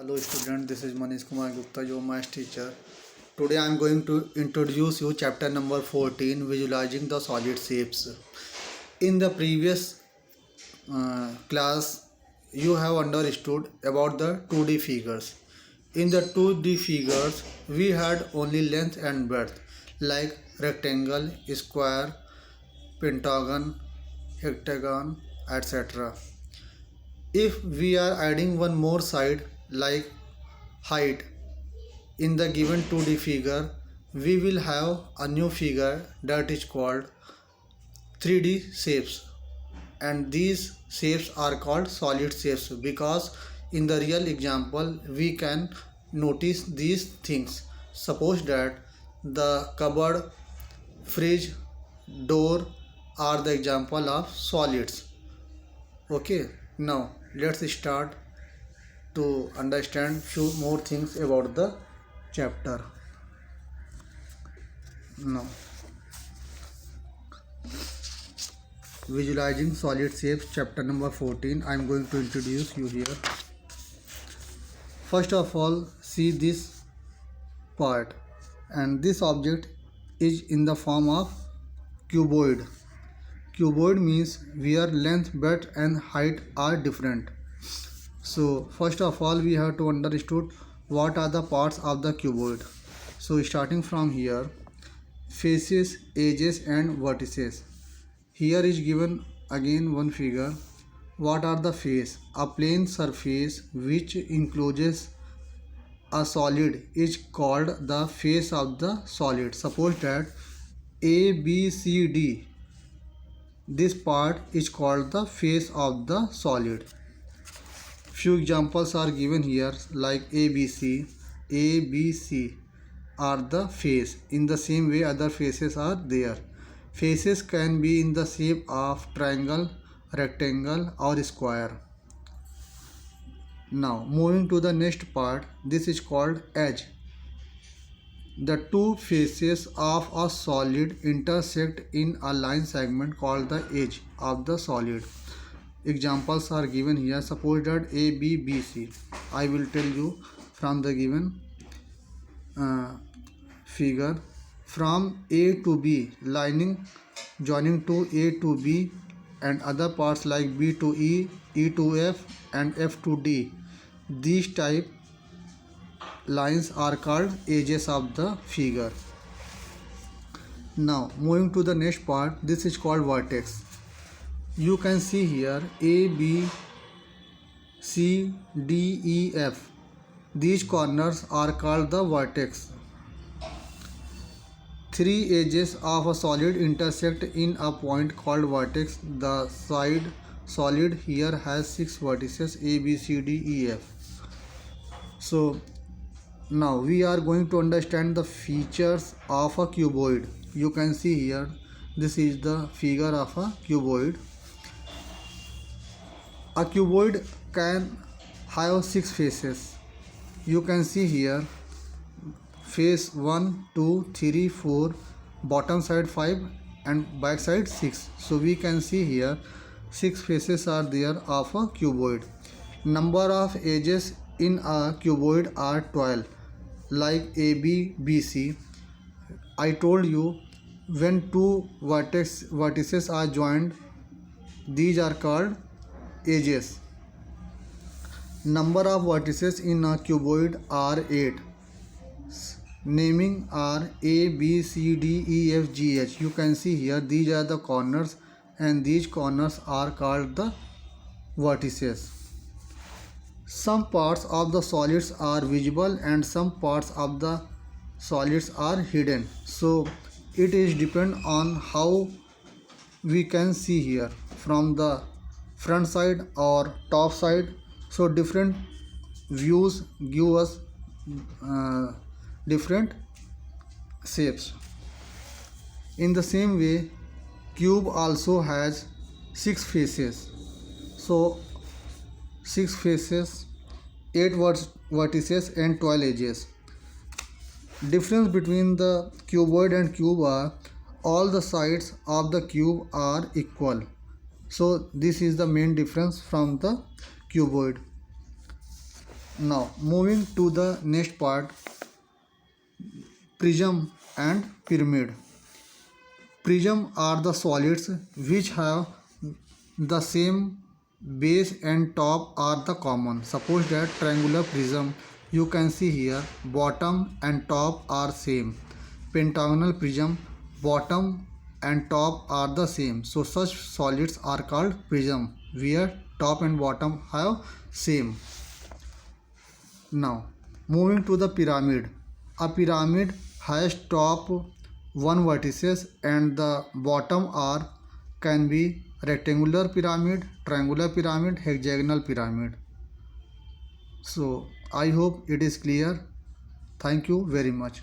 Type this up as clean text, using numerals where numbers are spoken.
Hello student, this is Manish Kumar Gupta, your math teacher. Today I am going to introduce you chapter number 14, visualizing the solid shapes. In the previous class, you have understood about the 2D figures. In the 2D figures, we had only length and breadth like rectangle, square, pentagon, hexagon, etc. If we are adding one more side like height in the given 2D figure, we will have a new figure that is called 3D shapes, and these shapes are called solid shapes because in the real example we can notice these things. Suppose that the cupboard, fridge, door are the example of solids. Okay, now let's start to understand few more things about the chapter. Now, visualizing solid shapes, chapter number 14. I am going to introduce you here. First of all, see this part, and this object is in the form of cuboid. Cuboid means where length, breadth and height are different. So first of all, we have to understood what are the parts of the cuboid. So starting from here, faces, edges and vertices. Here is given again one figure. What are the face? A plane surface which encloses a solid is called the face of the solid. Suppose that A, B, C, D. This part is called the face of the solid. Few examples are given here like ABC. ABC are the face. In the same way other faces are there. Faces can be in the shape of triangle, rectangle or square. Now moving to the next part, this is called edge. The two faces of a solid intersect in a line segment called the edge of the solid. Examples are given here. Suppose that A, B, B, C. I will tell you from the given figure. From A to B, lining joining to A to B and other parts like B to E, E to F and F to D. These type lines are called edges of the figure. Now moving to the next part, this is called vertex. You can see here A, B, C, D, E, F. These corners are called the vertex. Three edges of a solid intersect in a point called vertex. The side solid here has 6 vertices A, B, C, D, E, F. So now we are going to understand the features of a cuboid. You can see here, this is the figure of a cuboid. A cuboid can have 6 faces. You can see here face 1, 2, 3, 4, bottom side 5 and back side 6. So we can see here 6 faces are there of a cuboid. Number of edges in a cuboid are 12 like AB, BC. I told you when two vertices are joined, these are called edges. Number of vertices in a cuboid are 8. Naming are A, B, C, D, E, F, G, H. You can see here these are the corners and these corners are called the vertices. Some parts of the solids are visible and some parts of the solids are hidden. So it is depend on how we can see here from the front side or top side. So different views give us different shapes. In the same way, cube also has 6 faces. So 6 faces, 8 vertices and 12 edges. Difference between the cuboid and cube are all the sides of the cube are equal. So this is the main difference from the cuboid. Now moving to the next part, prism and pyramid. Prism are the solids which have the same base and top are the common. Suppose that triangular prism, you can see here bottom and top are same. Pentagonal prism, bottom and top are the same. So such solids are called prism where top and bottom have same. Now moving to the pyramid. A pyramid has top one vertices and the bottom are can be rectangular pyramid, triangular pyramid, hexagonal pyramid. So I hope it is clear. Thank you very much.